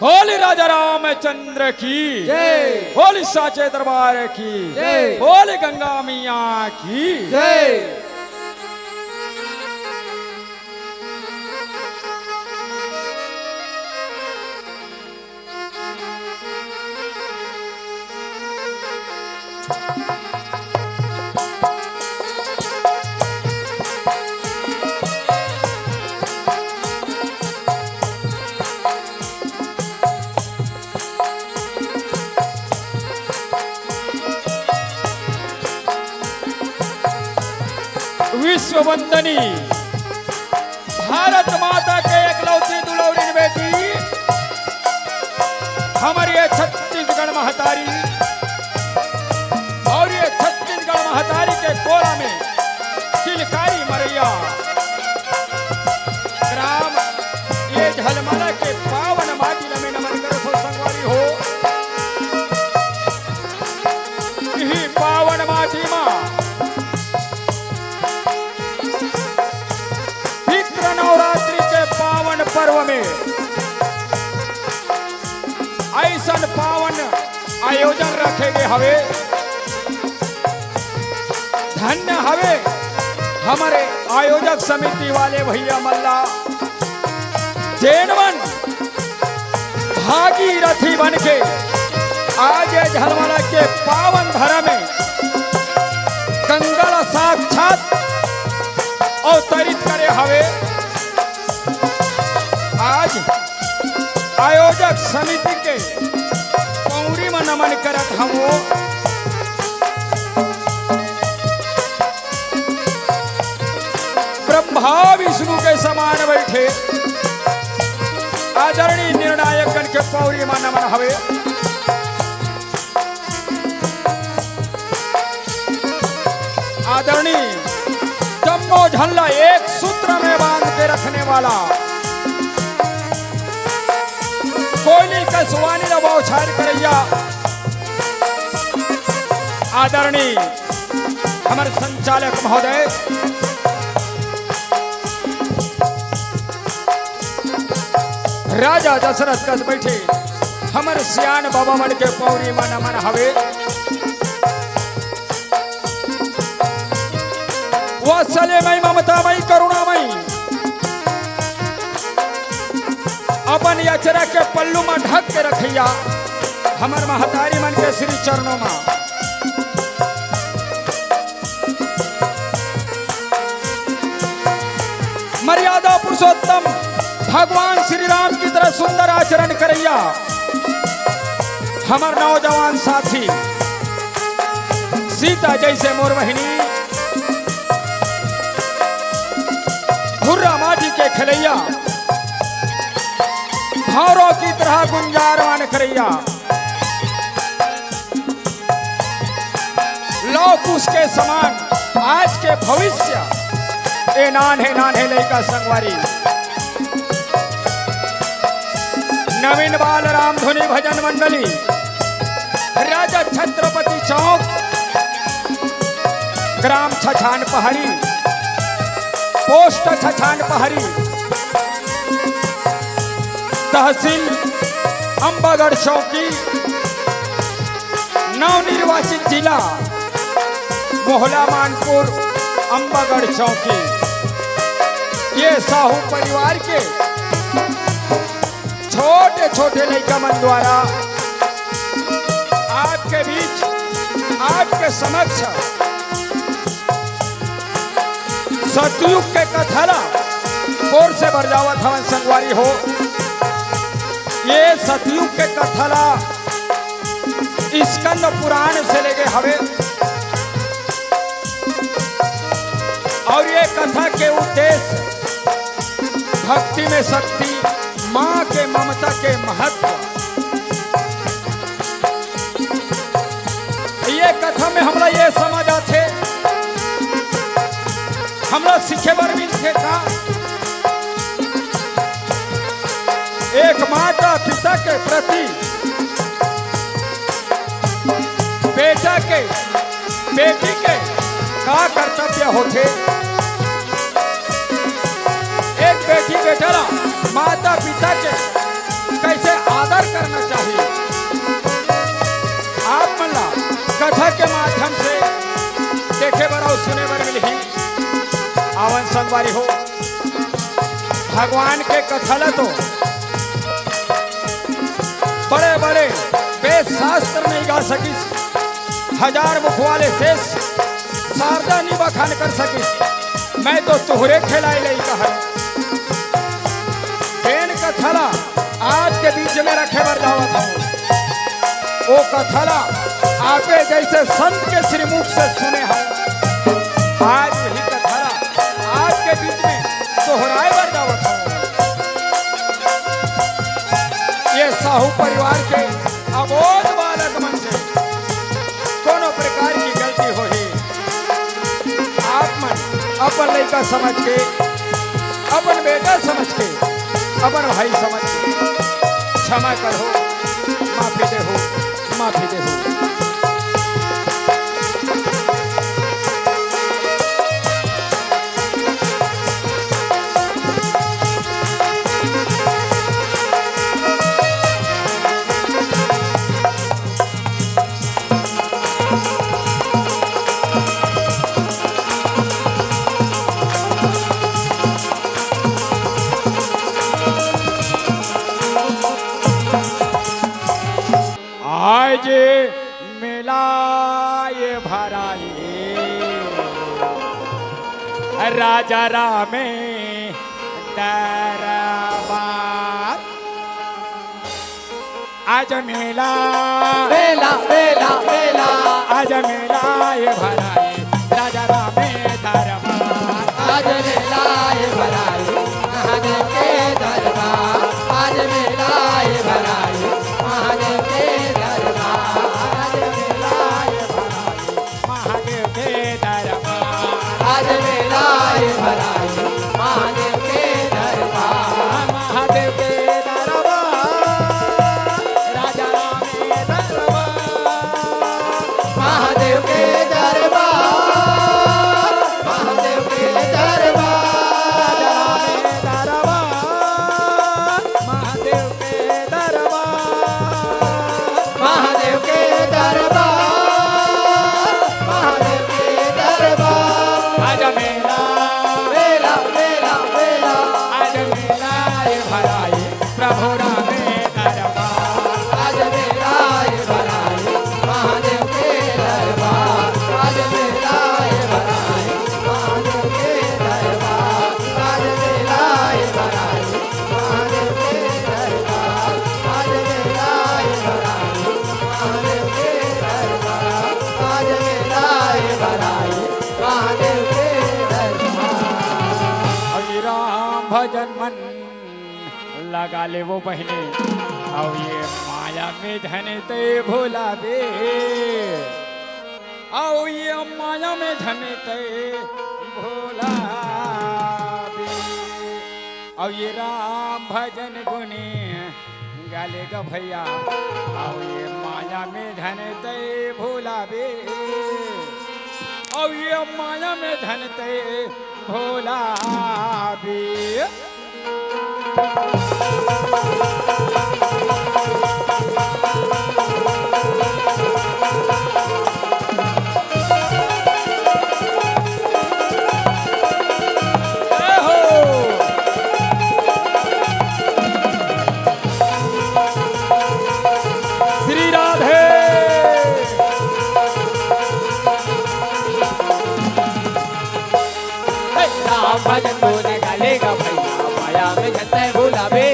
बोली राजा रामचंद्र की जय। बोली साचे दरबार की जय। बोली गंगा मैया की जय। विश्व वंदनी भारत माता के एकलौती दुलौरी बेटी हमारी ये छत्तीसगढ़ महतारी और ये छत्तीसगढ़ महतारी के कोला में किलकारी मरैया ग्राम ये झलमला के पावन माटी में नमन कर सो संगवारी हो। यही पावन माटी मां नवरात्रि के पावन पर्व में ऐसा पावन आयोजन रखेंगे हवे धन्य हवे हमारे आयोजक समिति वाले भैया मल्ला जैनवन भागीरथी बन के आज झलमला के पावन धरा में गंगा साक्षात अवतरित करे हवे। आज आयोजक समिति के पौरी में नमन करत हमो ब्रह्मा विष्णु के समान बैठे आदरणीय निर्णायकगण के पौरी में नमन हवे। आदरणीय जम्मो झल्ला एक सूत्र में बांध के रखने वाला कोयली का सुवानी न बौछार करैया आदरणीय हमारे संचालक महोदय राजा दशरथ कस बैठे हमारे सियान बाबा मन के पौरी में नमन हवे। वात्सल्यमयी ममतामयी करुणामयी अपन अचरा के पल्लू में ढक के रखिया हमर महतारी मन के श्री चरणों में। मर्यादा पुरुषोत्तम भगवान श्री राम की तरह सुंदर आचरण करैया हमर नौजवान साथी सीता जैसे मोर बहिनी हुर्रा माटी के खलैया भावरों की तरह गुंजारवान करैया लौकुश के समान आज के भविष्य ए नान्हे लैका संगवारी नवीन बाल राम धुनी भजन मंडली राजा छत्रपति चौक ग्राम छछान पहाड़ी पोस्ट छछान पहाड़ी तहसील अंबागढ़ चौकी नवनिर्वाचित जिला मोहला मानपुर अंबागढ़ चौकी। ये साहू परिवार के छोटे छोटे लड़का मन द्वारा आपके बीच आपके समक्ष सतयुग के कथाला बोर से बरजावत हवन संगवारी हो। ये सतयुग के कथाला स्कंद पुराण से लेके हवे और ये कथा के उद्देश्य भक्ति में शक्ति माँ के ममता के महत्व। ये कथा में हमरा ये समझ आते हमरा सीखे बर मिलते का एक माता पिता के प्रति बेटा के बेटी के का कर्तव्य होते। एक बेटी बेटा माता पिता के कैसे आदर करना चाहिए। आप मल्ला कथा के माध्यम से देखे बर और सुने बर मिली आवन संगवारी हो भगवान के कथल तो बड़े बड़े वेद शास्त्र नहीं गा सकिस, हजार मुख वाले शेष शारदा नहीं बखान कर सकिस। मैं तो तुहरे खिलाई नहीं कहा बेन कथला आज के बीच में रखे बर दावत हूँ। वो कथला आपे जैसे संत के श्रीमुख से सुने हैं, आज वही कथला आज के बीच में दोहराए बर दावत हूँ। ये साहू परिवार के अबोध बालक मन से कोनो प्रकार की गलती हो ही आप मन अपन लड़का समझ के, अपन बेटा समझ के, अपन भाई समझ के क्षमा करो, माफी दे हो, माफी दे हो। आज मेला ये भराए राजा राम दरबार। आज मेला मेला मेला मेला आज मेला ये भराए राजा राम दरबार। आज मेला ये भराए महादेव के दरबार। आज मेला ये भराए महादेव के दरबार। आज मेला ये महादेव के दरबार। आज मेला ये भराए महादेव के दरबार। महादेव के दरबार राजा राम दरबार। महादेव के दरबार। महादेव के दरबार। महादेव के दरबार। महादेव के दरबार। महादेव के दरबार। आज मेला मेला मेला मेला आज मेला ये भराए प्रभु राम दरबार। आज मेला ये भराए महादेव के दरबार। आज मेला ये भराए महादेव के दरबार। आज मेला ये भराए महादेव के दरबार। आज मेला ये भराए महादेव के दरबार। आज मेला ये भराए महादेव के दरबार। और राम भजन मन लगा ले वो बहने और ये माया में धन ते भोला दे। और ये माया में धन ते भोला दे। और ये राम भजन गुने गालेगा भैया। और ये माया में धन ते भोला दे। और ये माया में धन ते भोला दे। श्री राधे राम भजन बोले गालेगा भैया माया में झंडा भुलावे।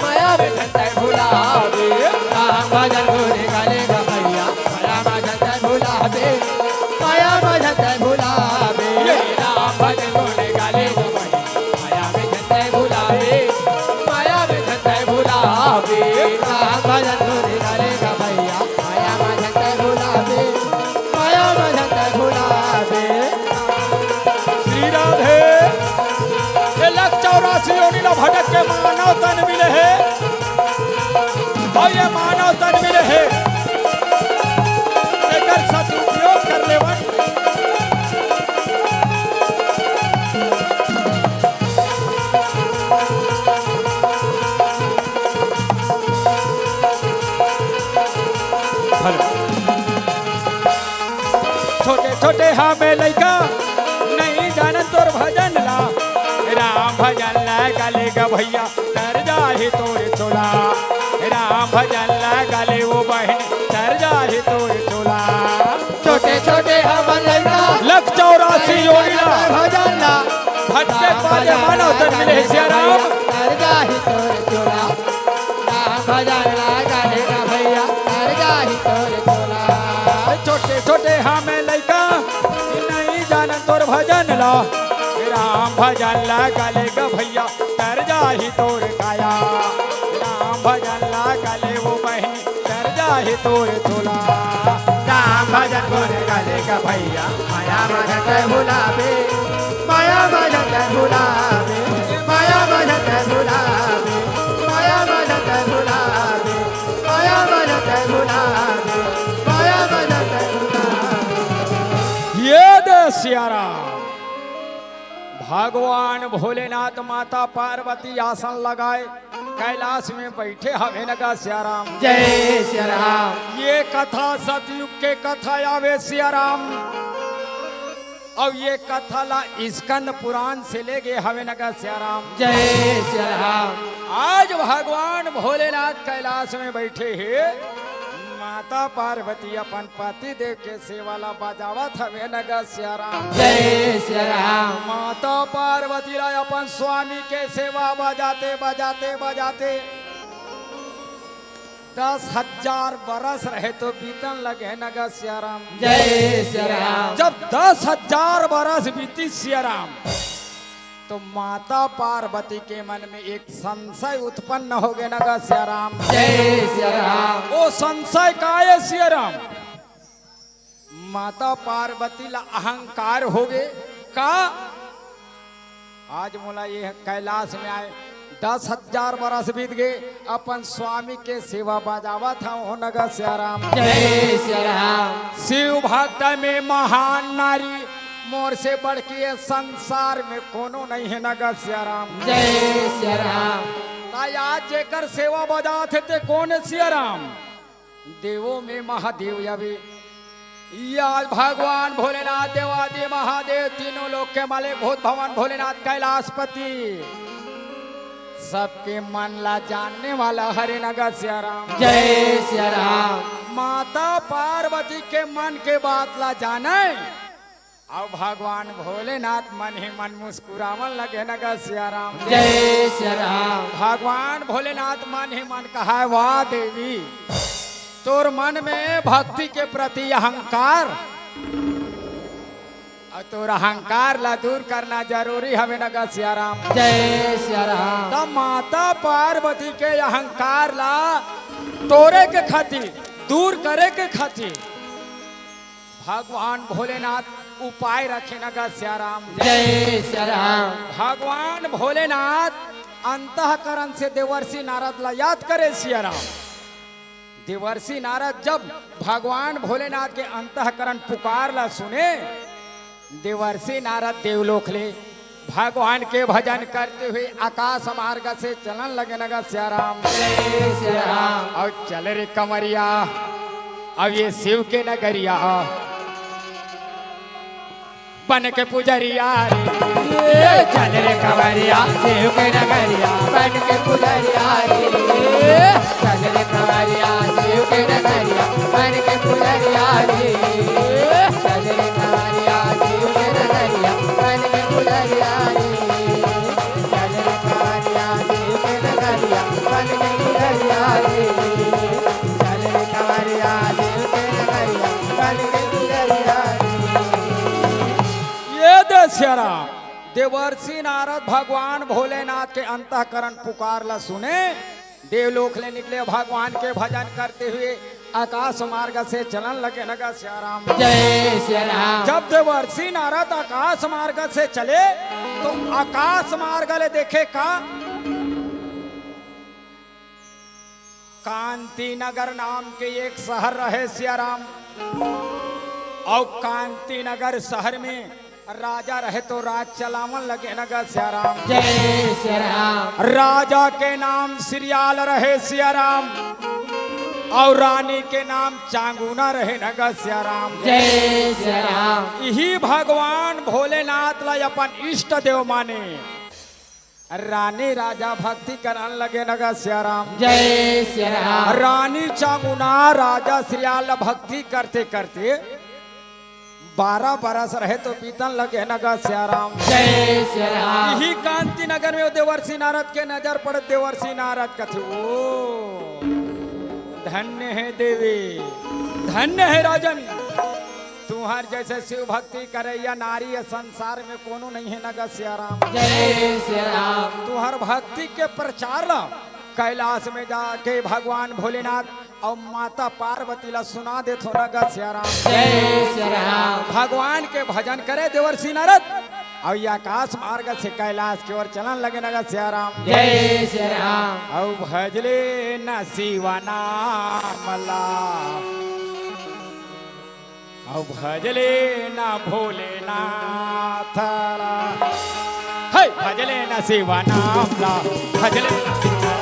माया में झंडा भुलावे। राम भजन बोले गालेगा भैया माया में झंडा भुलावे। माया में झंडा भुलावे। राम भजन बोले गालेगा भैया माया में झंडा भुलावे। माया में झंडा भुलावे। राम भजन बोले गालेगा भैया माया में झंडा भुलावे। माया में झंडा भुलावे। श्री राधे। ये लख 84 योनिला भटक के मानव तन मिले है और ये मानव तन मिले है लेकर सदुपयोग कर लेवन। गा भैया तर जाहि तोर चोला राम भजन लगले वो बहन तर जाहि तोर चोला छोटे छोटे हम लइका लख 84 योगिला भजन ला भटके पाले मानव तन मिले सिया राम तर जाहि तोर चोला राम भजन लगले गा भैया तर जाहि तोर चोला छोटे छोटे हमें लइका नहीं जान तोर भजन ला राम भजन लगले गा भैया तर जाहि तोर काया राम भजन लगले वो बहन तर जाहि तोर चोला राम भजन गोरे गले गा भैया माया भजन भुलावे माया भजन भुलावे माया भजन भुलावे माया भजन भुलावे माया भजन भुलावे माया भजन भुलावे ये दे सिया राम भगवान भोलेनाथ माता पार्वती आसन लगाए कैलाश में बैठे हवे नगा सिया राम जय श्री राम ये कथा सतयुग के कथा आवे सिया राम और ये कथा ला स्कंद पुराण से ले गए हवे नगा सिया राम जय श्री राम आज भगवान भोलेनाथ कैलाश में बैठे हैं माता पार्वती अपन पति देव के सेवाला बजावत हवे नगा सिया राम जय श्री राम माता पार्वती ला अपन स्वामी के सेवा बजाते बजाते बजाते 10,000 बरस रहे तो बीतन लगे नगा सिया राम जय श्री राम जब 10,000 बरस बीती सिया राम तो माता पार्वती के मन में एक संशय उत्पन्न हो गया नगा सिया राम जय श्री राम वो संशय का है सिया राम माता पार्वती ला अहंकार हो गए का आज मोला ये कैलाश में आए 10,000 बरस बीत गए अपन स्वामी के सेवा बजावा था हो नगा सिया राम जय श्री राम शिव भक्त में महान नारी मोर से बढ़ के ये संसार में कोनो नहीं है नगा सिया राम जय श्री राम ताई आज जेकर सेवा बजाते थे कौन है सिया राम देवों में महादेव अभी ये आज भगवान भोलेनाथ देवादि महादेव तीनों लोग के मालिक भूत भवन भोलेनाथ कैलाशपति सबके मन ला जानने वाला हरे नगर सिया राम जय श्री राम माता पार्वती के मन के बात ला जाने और भगवान भोलेनाथ मन ही मन मुस्कुरावन लगे नगर सिया राम जय श्री राम भगवान भोलेनाथ मन ही मन कहा वाह देवी तोर मन में भक्ति के प्रति अहंकार और तोर अहंकार ला दूर करना जरूरी हमें नगर सिया राम जय श्री राम तब माता पार्वती के अहंकार ला तोरे के खातिर दूर करे के खातिर भगवान भोलेनाथ उपाय रखे नगर सिया राम जय श्री राम भगवान भोलेनाथ अंतःकरण से देवर्षि नारद ला याद करे सिया राम देवर्षि नारद जब भगवान भोलेनाथ के अंतःकरण पुकार ला सुने देवर्षि नारद देवलोक ले भगवान के भजन करते हुए आकाश मार्ग से चलन लगे नगर सिया राम जय श्री राम और चल रे कमरिया अब ये शिव के नगरिया बन के पुजरिया ये चल रे कवरिया शिव के नगरिया बन के पुजरिया रे चल रे कवरिया शिव के नगरिया बन के पुजरिया रे चल रे कवरिया शिव के नगरिया बन के पुजरिया रे चल रे कवरिया शिव के नगरिया बन के पुजरिया रे चल रे कवरिया शिव के नगरिया बन के पुजरिया रे ये दशहरा देवर्षि नारद भगवान भोलेनाथ के अंतःकरण पुकार ला सुने देवलोक ले निकले भगवान के भजन करते हुए आकाश मार्ग से चलन लगे नगर सिया राम जय श्री राम जब देवर्षि नारद आकाश मार्ग से चले तो आकाश मार्ग ले देखे का कांति नगर नाम के एक शहर रहे सिया राम और कांति नगर शहर में राजा रहे तो राज चलावन लगे नगर सिया राम जय श्री राम राजा के नाम सिरियाल रहे सिया राम और रानी के नाम चांगुना रहे नगर सिया राम जय श्री राम यही भगवान भोलेनाथ ला अपन इष्ट देव माने रानी राजा भक्ति करन लगे नगा सियाराम। जय श्री राम। रानी चामुना राजा श्रियाल भक्ति करते करते 12 बरस रहे तो बीतन लगे नगा सियाराम। जय श्री राम। यही कांति नगर में देवर्षि नारद के नजर पड़े। देवर्षि नारद कथे ओ धन्य है देवी, धन्य है राजन, तुम्हार जैसे शिव भक्ति करे या नारी है संसार में कोनो नहीं है नगा सियाराम। जय श्री राम। तुम्हार भक्ति के प्रचार ला कैलाश में जाके भगवान भोलेनाथ और माता पार्वती ला सुना दे थो नगा सियाराम। जय श्री राम। भगवान के भजन करे देवर्षि नारद और ये आकाश मार्ग से कैलाश की ओर चलन लगे नगा सियाराम। जय श्री राम। और भजले न शिवा नामला और भजले न भोलेनाथ है। भजले न शिवा नामला भजले न शिवा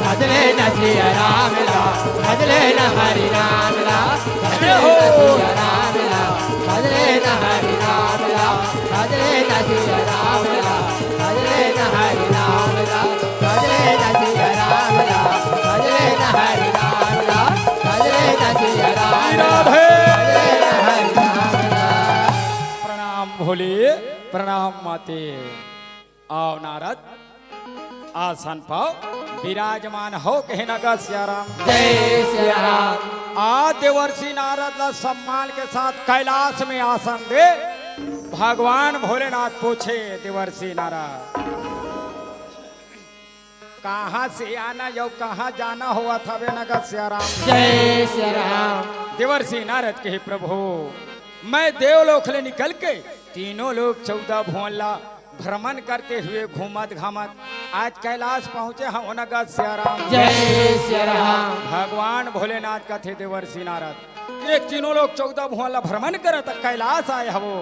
भजले न श्री राम ला, भजले न हरि राम ला, भजले न श्री राम ला, भजले न हरि राम ला, भजले न श्री राम ला, भजले न हरि राम ला, भजले न श्री राम ला, भजले न हरि राम ला, भजले न श्री राम ला, भजले न हरि राम ला। प्रणाम भोले, प्रणाम माते। आओ नारद आसन पाओ, विराजमान हो कहे नगा सियाराम। जय श्री राम। आ देवर्षि नारद ला सम्मान के साथ कैलाश में आसन दे। भगवान भोलेनाथ पूछे देवर्षि नारद कहाँ से आना यो कहाँ जाना हुआ था वे नगा सियाराम। जय श्री राम। देवर्षि नारद कहे प्रभु मैं देवलोक ले निकल के तीनों लोग 14 भुवन ला भ्रमण करते हुए घूमत घामत आज कैलाश पहुंचे हम नगा सियाराम। जय श्री राम। भगवान भोलेनाथ का थे देवर्षि नारद एक तीनों लोग 14 भुवन ला भ्रमण करत कैलाश आए हवो।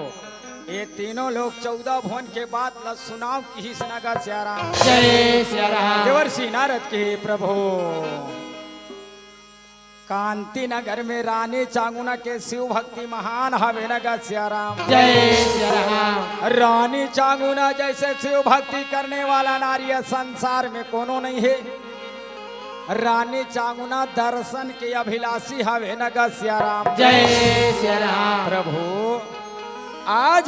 ये तीनों लोग 14 भुवन के बाद ला सुनाव की नगा सियाराम। जय श्री राम। देवर्षि नारद के प्रभु कांति नगर में रानी चांगुना के शिव भक्ति महान हवे नगा सियाराम। जय श्री राम। रानी चांगुना जैसे शिव भक्ति करने वाला नारी संसार में कोनो नहीं है। रानी चांगुना दर्शन के अभिलाषी हवे नगा सियाराम। जय श्री राम। प्रभु आज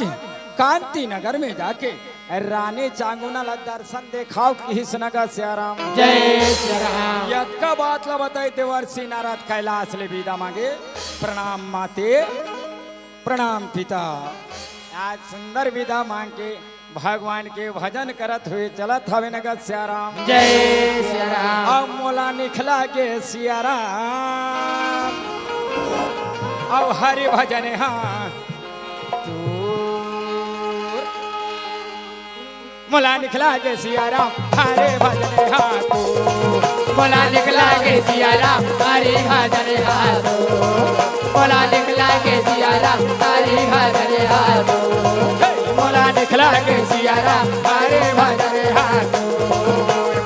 कांति नगर में जाके रानी चांगुना ला दर्शन देखाओ की नगा सियाराम। जय श्री राम। यद का बात ला बताए देवर्षि नारद कैलाश ले विदा मांगे। प्रणाम माते, प्रणाम पिता। आज सुंदर विदा मांग के भगवान के भजन करत हुए चलत हवे नगा सियाराम। जय श्री राम। अब मोला निखला के सियाराम अब हरि भजन हाँ मोला निखला के सियाराम हरे भजन हाथो। बोला निकला के सियाराम हरि भजन हाथो। बोला निकला के सियाराम हरि भजन हाथो। मोला निखला के सियाराम हरे भजन हाथो।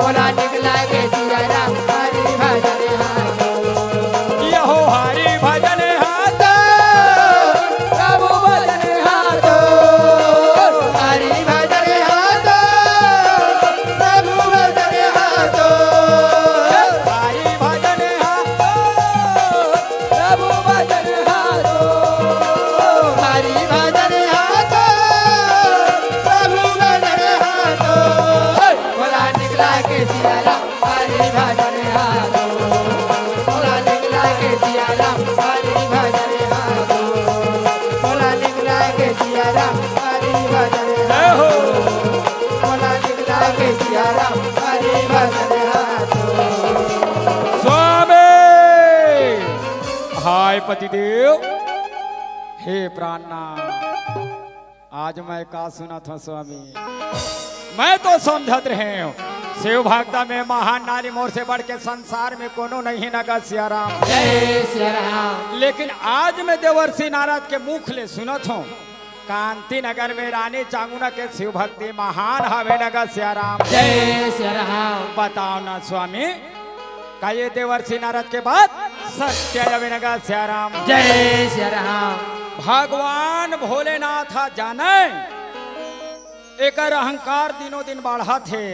बोला निकला के सियाराम हरि भजन हाथो। यहो हरि भजन हाथो प्रभु भजन हाथो। हरि भजन हाथो प्रभु भजन हाथो। हरि भजन हाथो प्रभु भजन हाथो। हरि भजन हाथो प्रभु भजन हाथो। बोला निकला के सियाराम हरि भजन हाथो। बोला निकला के सियाराम हरि भजन हाथो। बोला निकला के सियाराम हरि भजन जय हो। बोला निकला के सियाराम हरि भजन हाथो। स्वामी हाय पतिदेव हे प्राणनाथ आज मैं का सुना था स्वामी। मैं तो समझत रहे हूँ शिव भक्ता में महान नारी मोर से बढ़ के संसार में कोनो नहीं नगा सियाराम। जय श्री राम। लेकिन आज मैं देवर्षि नारद के मुख ले सुनत हूँ कांति नगर में रानी चांगुना के शिव भक्ति महान हवे नगा सियाराम। जय श्री राम। बताओ ना स्वामी का ये देवर्षि नारद के बाद सत्य हवे नगा सियाराम। जय श्री राम। भगवान भोलेनाथ जाने एकर अहंकार दिनों दिन बढ़ा थे।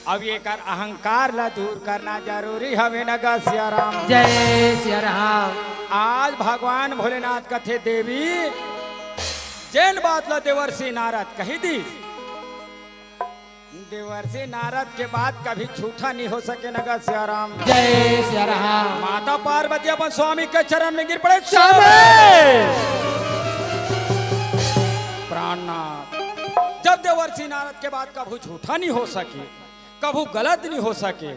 अब एकर अहंकार ला दूर करना जरूरी हवे नगा सियाराम। जय सिया राम। आज भगवान भोलेनाथ कथे देवी जैन बात ला देवर्षि नारद कही दी। देवर्षि नारद के बात कभी झूठा नहीं हो सके नगा सियाराम। जय सिया राम। माता पार्वती अपन स्वामी के चरण में गिर पड़े। प्राणनाथ जब देवर्षि नारद के बाद कभू झूठा नहीं हो सके, कभू गलत नहीं हो सके।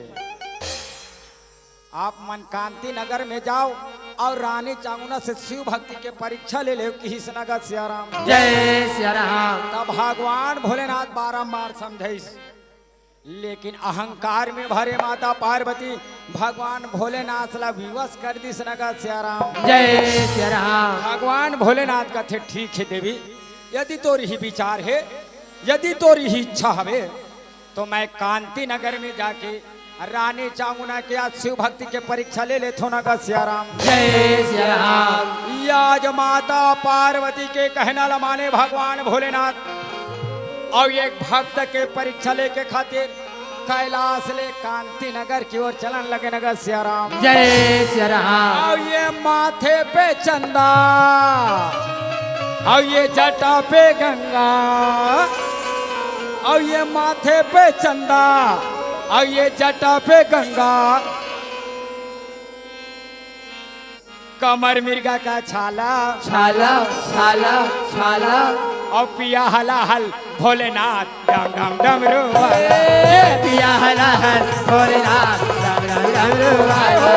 आप मनकांति नगर में जाओ और रानी चामुंडा से शिव भक्ति के परीक्षा ले ले कि नगर सियाराम। जय सिया राम। तब भगवान भोलेनाथ बारंबार समझाइस, लेकिन अहंकार में भरे माता पार्वती भगवान भोलेनाथ ला विवश कर दी नगर सियाराम। जय सिया राम। भगवान भोलेनाथ का थे ठीक है देवी, यदि तोरी ही विचार है, यदि तोरी ही इच्छा हवे तो मैं कांति नगर में जाके रानी चामुंडा के आज शिव भक्ति के परीक्षा ले ले थो नगा सियाराम। जय सिया राम। आज माता पार्वती के कहना ला माने भगवान भोलेनाथ और एक भक्त के परीक्षा लेके खातिर कैलाश ले कांति नगर की ओर चलन लगे नगा सियाराम। जय सिया राम। और ये माथे पे चंदा और ये जटा पे गंगा और ये माथे पे चंदा और ये जटा पे गंगा, कमर मिर्गा का छाला छाला छाला छाला और पिया हला हल भोलेनाथ डम डम डमरू पिया हला हल भोलेनाथ डम डम डमरू वाला।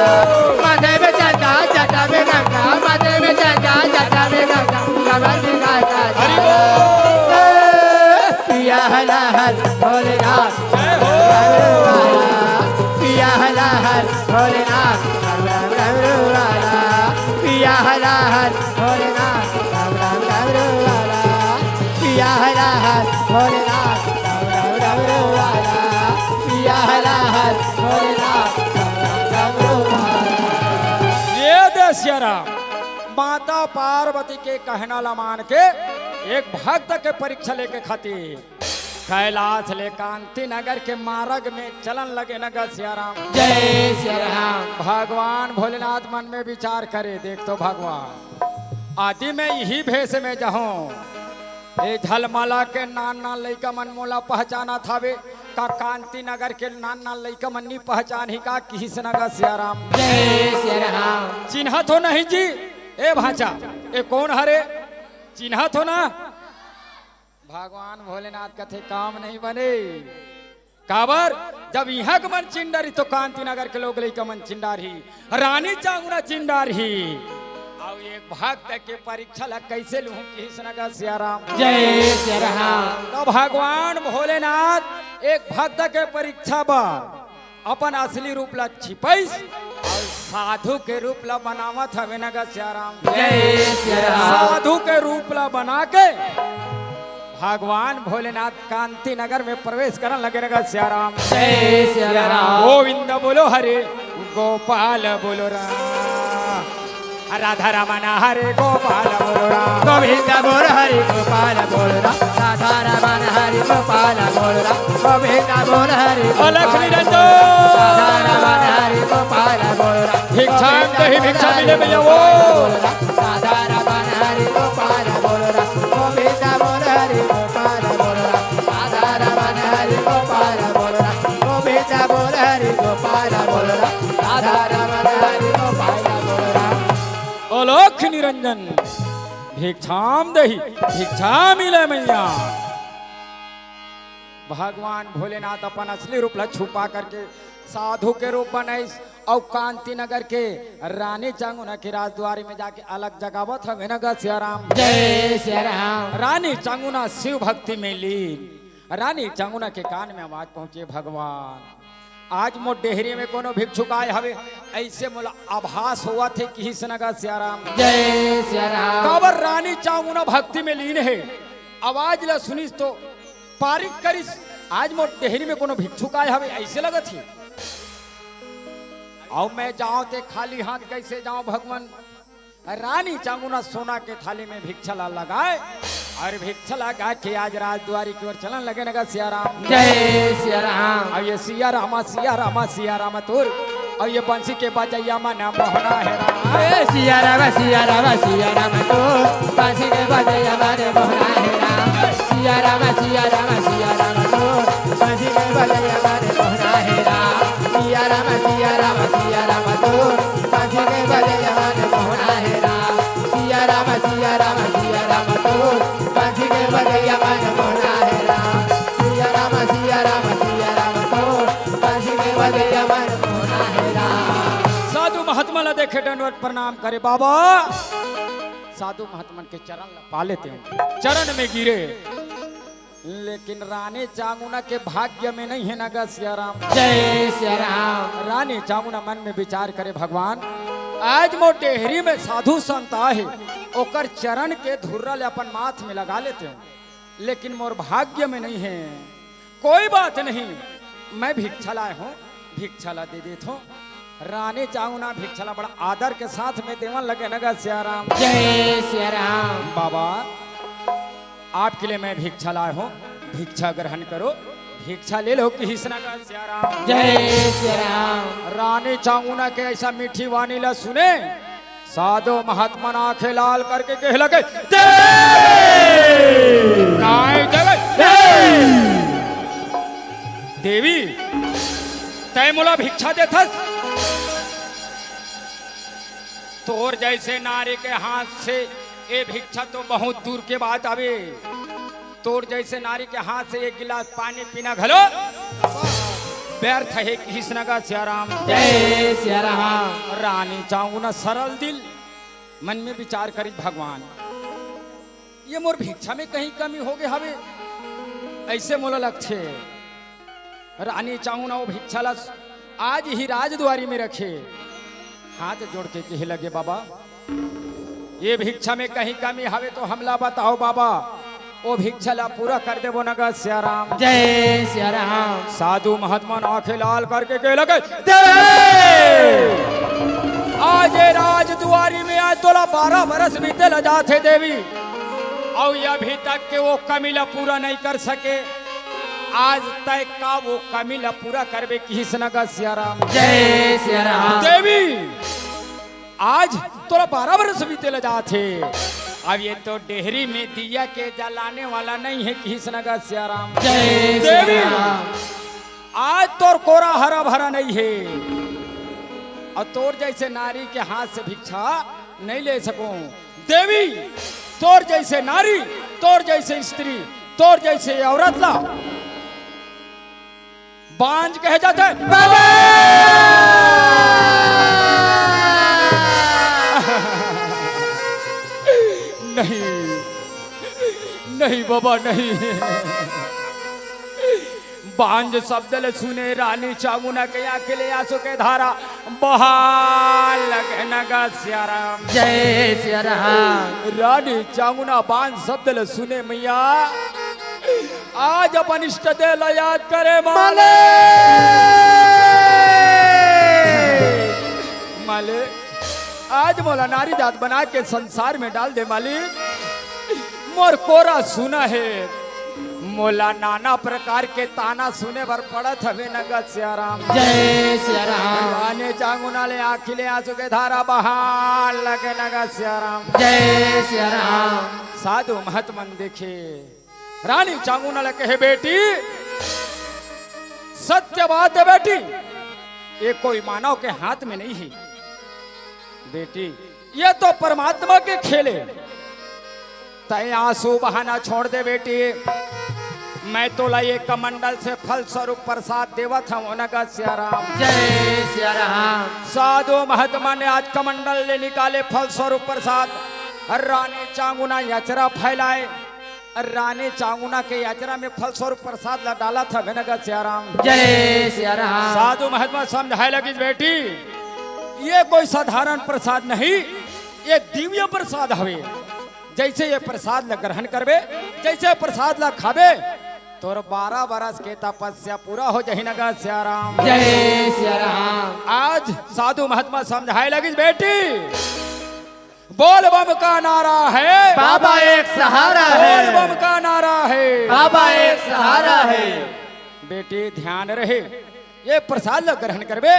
माथे में चंदा जटा में गंगा, माथे में चंदा जटा में गंगा, कमर मिर्गा का छाला। पिया हला हल भोलेनाथ पिया हला हल भोलेनाथ डम डम डमरू वाला। पिया हला हल भोलेनाथ डम डम डमरू वाला। पिया हला हल भोलेनाथ डम डम डमरू वाला। पिया हला हल भोलेनाथ डम डम डमरू वाला। ये दशहरा माता पार्वती के कहना ला मान के एक भक्त के परीक्षा लेके खातिर कैलाश ले कांति नगर के मार्ग में चलन लगे नगर सियाराम। जय सिया राम। भगवान भोलेनाथ मन में विचार करे, देख तो भगवान आदि में यही भेष में जहूं ए झलमला के नान नान लइका मन मोला पहचाना थावे का कांति नगर के नान नान लइका मन नहीं पहचान ही का किस नगर सियाराम। जय सिया राम। चिन्ह तो नहीं जी ए भाचा, ए कौन हरे चिन्ह तो ना। भगवान भोलेनाथ कथे काम नहीं बने काबर, जब यहाँ के मन चिंडारी तो कांति नगर के लोग लइका मन चिंडारी, रानी चामुंडा चिंडारी। और एक भक्त के परीक्षा ला कैसे लूं किस नगर सियाराम। जय सिया राम। तो भगवान भोलेनाथ एक भक्त के परीक्षा पर अपन असली रूप ला छिपैस और साधु के रूप ला बनावत हवे नगर सियाराम। जय सिया राम। साधु के रूप ला बना के भगवान भोलेनाथ कांति नगर में प्रवेश करने लगे नगर सियाराम। जय सिया राम। गोविंद बोलो हरे गोपाल बोलो राम, राधा रमन हरे गोपाल बोलो राम। गोविंद बोल हरि गोपाल बोल राम, राधा रमन हरि गोपाल बोल राम। गोविंद बोल हरि लक्ष्मी रंजन राधा रमन हरि गोपाल बोल राम। भिक्षा दही भिक्षा मिले भैया वो राधा रमन हरि गोपाल बोल राम। गोविंद बोल हरि गोपाल बोल राम, राधा रमन हरि गोपाल बोल राम। गोविंद बोल हरि गोपाल बोल राम, राधा रमन हरि गोपाल बोल राम। अलोक निरंजन भिक्षाम दही भिक्षा मिले मैया। भगवान भोलेनाथ अपन असली रूप ला छुपा करके साधु के रूप बनाइस और कांति नगर के रानी चामुंडा के राजद्वारी में जाके अलग जगावत हवे नगर सियाराम। जय सिया राम। रानी चामुंडा शिव भक्ति में लीन। रानी चामुंडा के कान में आवाज पहुंचे, भगवान आज मो डेहरी में कोनो भिक्षुक आए हवे, ऐसे मोला आभास हुआ थे कि हिस नगर सियाराम। जय सिया राम। काबर रानी चामुंडा भक्ति में लीन है, आवाज ला सुनिस तो पारिक करिस आज मो डेहरी में कोनो भिक्षुक आए हवे, ऐसे लगत ही। और मैं जाऊं ते खाली हाथ कैसे जाऊं भगवान। रानी चामुंडा सोना के थाली में भिक्षा ला लगाए और भिक्षला गा के आज राजद्वारी की ओर चलन लगे नगा सिया राम। जय सिया राम। अब ये सिया रामा तोर और ये बंसी के बजैया मना मोहना है राम। सिया राम तो बांसी के बजैया माने मोहना है राम। सिया राम तो बांसी के बजैया माने मोहना है राम। सिया राम तो बांसी के बजैया माने मोहना है राम। सिया राम तो बांसी के बजैया माने मोहना है राम। सिया राम तो बांसी के बजैया माने मोहना है राम। साधु महात्मा ला देखे दंडवत प्रणाम करे बाबा। साधु महात्मा के चरण पा लेते हैं, चरण में गिरे, लेकिन रानी चांगुना के भाग्य में नहीं है नगा सिया राम। जय सिया राम। रानी चांगुना मन में विचार करे भगवान आज मो डेहरी में साधु संत आहे ओकर चरण के धुर्रल अपन माथ में लगा लेते हैं, लेकिन मोर भाग्य में नहीं है। कोई बात नहीं, मैं भिक्षा लाए हूँ, भिक्षा ला दे देता हूँ। रानी चांगुना भिक्षला बड़ा आदर के साथ में देवन लगे नगा सिया राम। जय सिया राम। बाबा आपके लिए मैं भिक्षा लाया हूँ, भिक्षा ग्रहण करो, भिक्षा ले लो कि नगा सिया राम। जय सिया राम। रानी चांगुना के ऐसा मीठी वाणी ला सुने साधु महात्मा आंखें लाल करके कह लगे देवी तय मोला भिक्षा देथस। तोर जैसे नारी के हाथ से ये भिक्षा तो बहुत दूर के बात आवे। तोर जैसे नारी के हाथ से एक गिलास पानी पीना घलो व्यर्थ है कृष्ण का सिया राम। जय सिया राम। रानी चांगुना सरल दिल मन में विचार करी भगवान ये मोर भिक्षा में कहीं कमी हो गए हवे, ऐसे मोला लगथे। रानी चांगुना वो भिक्षा ला आज ही राजद्वारी में रखे, हाथ जोड़ के कहे लगे बाबा ये भिक्षा में कहीं कमी हवे तो हमला बताओ बाबा, वो भिक्षा ला पूरा कर देवो नगा सिया राम। जय सिया राम। साधु महात्मा आंखें लाल करके कहे लगे आज ये राजद्वारी में आज तोला 12 बरस बीते ल जाते देवी और अभी तक के वो कमीला पूरा नहीं कर सके। आज तय का वो कमीला पूरा करबे कृष्ण का सिया राम। जय सिया राम। देवी आज तोरा 12 बरस बीते ल जाते, अब ये तो डेहरी में दिया के जलाने वाला नहीं है कृष्ण का सिया राम। जय देवी सिया राम। आज तोर कोरा हरा भरा नहीं है और तोर जैसे नारी के हाथ से भिक्षा नहीं ले सकूं। देवी तोर जैसे नारी, तोर जैसे स्त्री, तोर जैसे औरत ला बांझ कहे जाते हैं। नहीं नहीं बाबा नहीं, बांझ शब्द ले सुने रानी चांगुना के आंखें ले आंसू के धारा बहा लगे नगा सिया राम। जय सिया राम। रानी चांगुना बांझ शब्द ले सुने मैया आज अपन इष्ट देव ला याद करे माले माले आज मोला नारी जात बना के संसार में डाल दे मालिक। मोर कोरा सुना है मोला नाना प्रकार के ताना सुने भर पड़त हवे नगद सिया राम। जय सिया राम। रानी चांगुना ले आखिले आंसू के धारा बहार लगे नगद सिया राम। जय सिया राम। साधु महात्मन देखे रानी चांगुना ले कहे बेटी सत्य बात है बेटी, ये कोई मानव के हाथ में नहीं है बेटी, ये तो परमात्मा के खेले। तय आंसू बहाना छोड़ दे बेटी, मैं तो ला ये कमंडल से फल स्वरूप प्रसाद देवत हूँ नगद सिया राम। जय सिया राम। साधु महात्मा ने आज कमंडल ले निकाले फल स्वरूप प्रसाद। रानी चांगुना याचरा फैलाए, रानी चांगुना के याचरा में फल स्वरूप प्रसाद ला डाला था नगद सिया राम। जय सिया राम। साधु महात्मा समझाए लगी बेटी ये कोई साधारण प्रसाद नहीं, ये दिव्य प्रसाद हवे। जैसे ये प्रसाद ला ग्रहण करबे, जैसे प्रसाद ला खाबे तोर 12 बरस के तपस्या पूरा हो जाही नगद सिया राम। जय सिया राम। आज साधु महात्मा समझाए लगी बेटी बोल बम का नारा है, बाबा एक सहारा बोल है, बम का नारा है, बाबा एक सहारा है। बेटी ध्यान रहे, ये प्रसाद लो ग्रहण करबे।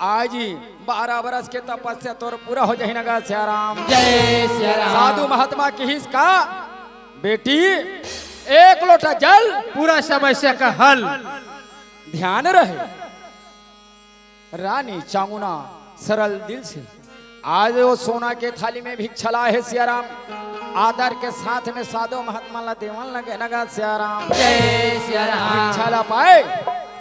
आज ही 12 बरस के तपस्या तोर पूरा हो जाही नगा सियाराम। जय सिया राम। साधु महात्मा की हिस का बेटी एक लोटा जल, पूरा समस्या का हल। ध्यान रहे। रानी चामुना सरल दिल से आज वो सोना के थाली में भिक्षा लाए है सियाराम। आदर के साथ में साधु महात्मा ला देवन लगे नगा सियाराम। जय सिया राम। भिक्षा ला पाए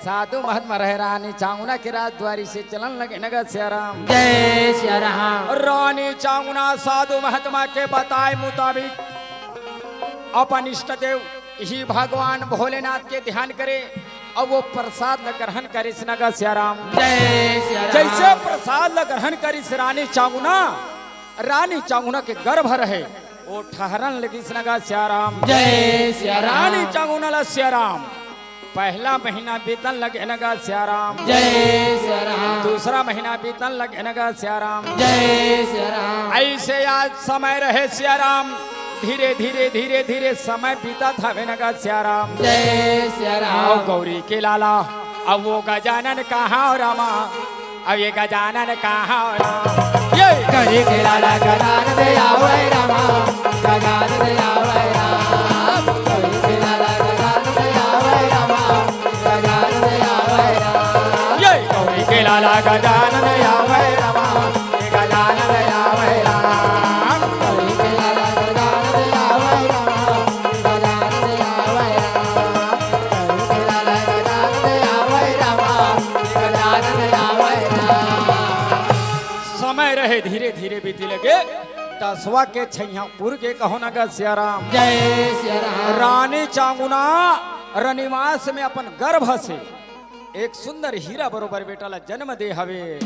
साधु महात्मा रहे रानी चामुना के राजद्वारी से चलन लगे नगा सियाराम। जय सिया राम। रानी चामुना साधु महात्मा के बताए मुताबिक अपन इष्ट देव ही भगवान भोलेनाथ के ध्यान करे और वो प्रसाद ल ग्रहण करे नगा सियाराम। जय सिया राम। जैसे प्रसाद ल ग्रहण करी रानी चामुना के गर्भ रहे वो ठहरन लगी नगा सियाराम। जय सिया राम। रानी चामुना ला सियाराम पहला महीना बीतन लगे नगा सियाराम। जय सिया राम। दूसरा महीना बीतन लगे नगा सियाराम। जय सिया राम। ऐसे आज समय रहे सियाराम। धीरे धीरे धीरे धीरे समय बीता था नगा सियाराम। जय सिया आओ राम। गौरी के लाला अब वो गजानन कहाँ रामा, अब ये गजानन कहाँ राम। ये गरी के लाला गजानन दे आवे रामा, गजानन दे आवे राम। गरी के लाला गजानन दे आवे रामा, गजानन दे आवे राम। ये गौरी के लाला गजानन आवे रामा, ये गजानन आवे राम। गरी के लाला गजानन दे आवे रामा, गजानन दे आवे राम। गरी के लाला गजानन दे आवे रामा, गजानन दे आवे राम। समय रहे धीरे धीरे बीती लगे। दसवा के छैयापुर के कहो नगा सियाराम। जय सिया राम। रानी चामुना रनिवास में अपन गर्भ से एक सुंदर हीरा बरोबर बेटा ला जन्म दे हवे।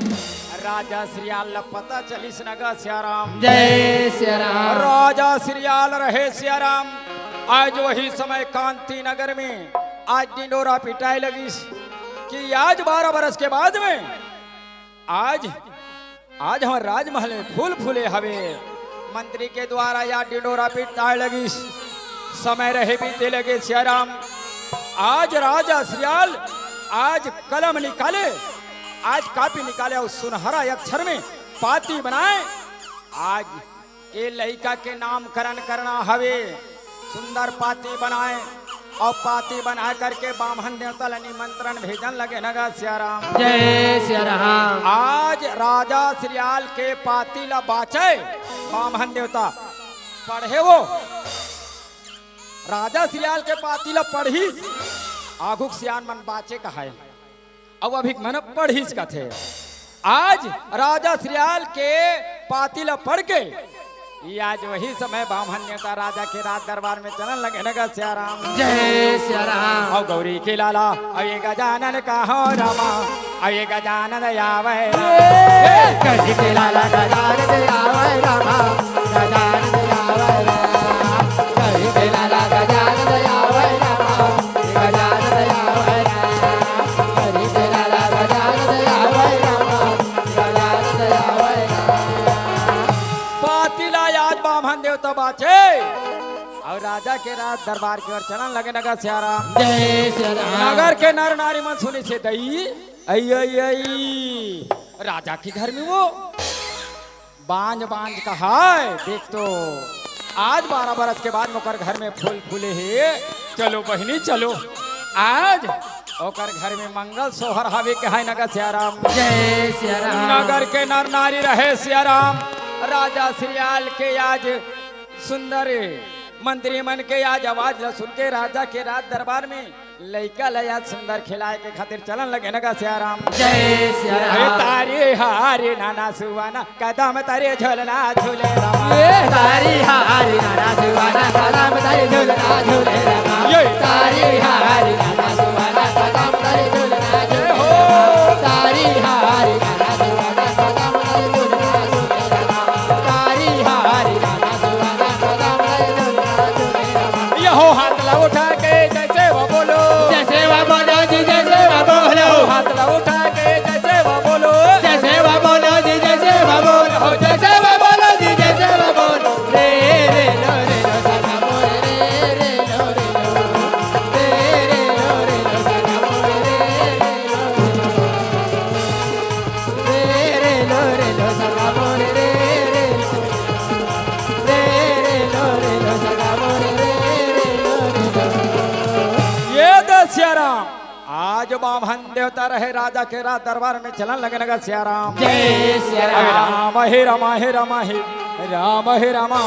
राजा श्रीयाल ला पता चलिस नगा सियाराम। जय सिया राम। राजा श्रीयाल रहे सियाराम। आज वही समय कांति नगर में आज डिंडोरा पिटाई लगिस कि आज 12 बरस के बाद में आज हमारे राजमहल में फूल फूले हवे। मंत्री के द्वारा या डिंडोरा पिटाई लगिस। समय रहे बीते लगे सियाराम। आज राजा श्रीयाल आज कलम निकाले, आज कापी निकाले और सुनहरा अक्षर में पाती बनाए। आज ये लड़का के नामकरण करना हवे। सुंदर पाती बनाए और पाती बना करके बामन देवता ला निमंत्रण भेजन लगे नगा सियाराम। जय सिया राम। आज राजा श्रीयाल के पाती ला बाचे बामन देवता पढ़े वो राजा श्रीयाल के पाती ला पढ़ी आगुक सियान मन बाचे कहा अब अभी मन पढ़ीस का थे। आज राजा श्रीयाल के पाती ला पढ़ के ये आज वही समय बामन नेता राजा के राज दरबार में चलन लगे नगा सियाराम। जय सिया राम। और गौरी के लाला और ये गजानन कहो रामा, और ये गजानन आवे गरी के लाला गजानन दे आवे रामा, गजानन दे आवे राम। गरी के लाला गजानन दे आवे रामा, गजानन दे आवे राम। गरी के लाला गजानन दे आवे रामा, गजानन दे आवे राम। पातिला याद बामन देवता बाचे और राजा के राज दरबार की ओर चलन लगे नगा सियाराम। जय सिया राम। नगर के नर नारी मन सुनी से दई आई आई आई राजा के घर में वो बांझ कहा है। देख तो आज 12 बरस के बाद ओकर घर में फूल फूले है। चलो बहिनी चलो आज ओकर घर में मंगल सोहर हवे के है नगा सियाराम। जय सिया राम। नगर के नर नारी रहे सियाराम। राजा श्रीयाल के आज सुंदर मंत्री मन के आज आवाज ल सुन के राजा के राज दरबार में लइका लया सुंदर खिलाए के खातिर चलन लगे नगा सियाराम। जय सिया अरे राम। तारे हारे नाना सुवाना कदम तारे झोलना झूले रामा। ये तारी हारी नाना सुवाना कदम तारी झूलना झूले रामा। ये तारी हारी नाना सुवाना कदम तारी झूलना झूले रामा। तारी हारी नाना सुवाना कदम तारी झूलना झूले रामा। तारी हारी नाना सुवाना कदम तारी झूलना झूले रामा। ये हो हाथ ला उठा के जैसे वो बोलो, जैसे वो बोलो जी जैसे वो बोलो। हाथ ला उठा के जैसे वो बोलो, जैसे वो बोलो जी जैसे वो बोलो। जैसे वो बोलो जी जैसे बामहन देवता रहे राजा के राज दरबार में चलन लगे नगर सियाराम। जय सिया राम। राम हे रमा हे रमा हे राम हे रमा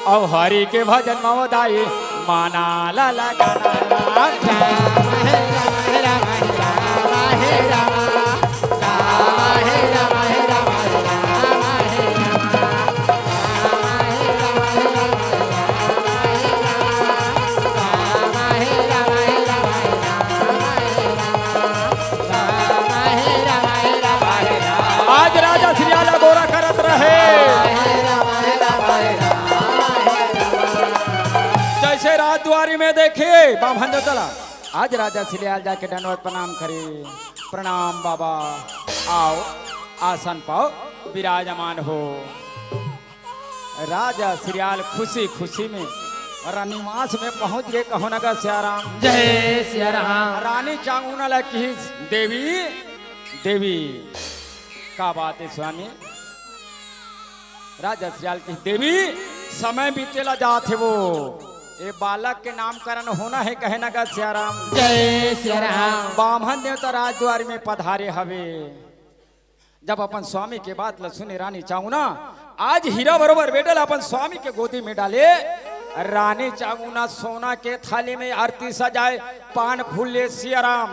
अब हरि के भजन मवदाई माना ला ला गाना राम। आज राजा श्रीयाला गोरा करत रहे जैसे रात द्वारी में देखे बामहन चला। आज राजा श्रीयाल जाके दंडवत प्रणाम करे। प्रणाम बाबा, आओ आसन पाओ विराजमान हो। राजा श्रीयाल खुशी खुशी में रानीवास में पहुंच गए। कहो नगर सियाराम। जय सिया राम। रानी चांगुना लगी देवी देवी का बात है स्वामी। राजा श्रीयाल की देवी समय बीतेला जाते वो ये बालक के नामकरण होना है कहे नगर सियाराम। जय सिया राम। बामहन देवता राजद्वार में पधारे हवे। जब अपन स्वामी के बात ल सुने रानी चांगुना आज हीरा बरोबर बेटल अपन स्वामी के गोदी में डाले। रानी चांगुना सोना के थाली में आरती सजाए, पान फूल ले सियाराम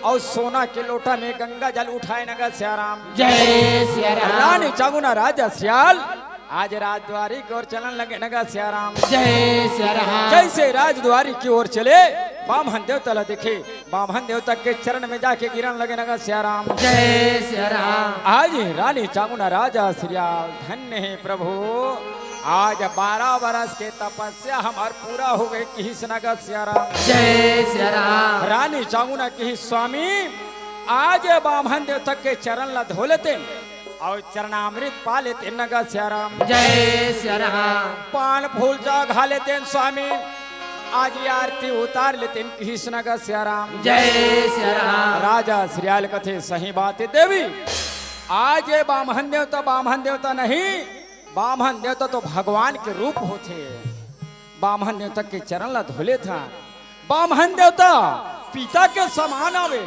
और सोना के लोटा में गंगा जल उठाए नगर सियाराम। जय सिया राम। रानी चांगुना राजा सियाल आज राजद्वारी की ओर चलन लगे नगर सियाराम। जय सिया राम। जैसे राजद्वारी की ओर चले बामहन देवता ला देखे। बामहन देवता के चरण में जाके गिरन लगे नगर सियाराम। जय सिया राम। आज रानी चांगुना राजा श्रीयाल धन्य है प्रभु। आज 12 बरस के तपस्या हमार पूरा हो गए किस नगर सियाराम। जय सिया राम। रानी चांगुना की स्वामी आज बामहन देवता के चरण ला धो लेते और चरणामृत पा लेते नगर सियाराम। जय सिया राम। पान फूल चढ़ा लेते स्वामी आज ये आरती उतार लेते किस नगर सियाराम। जय सिया राम। राजा श्रीयाल कथे सही बात है देवी। आज ये बामहन देवता नहीं, बामहन देवता तो भगवान के रूप होते। बामहन देवता के चरण ला धोले था। बामहन देवता पिता के समान आवे।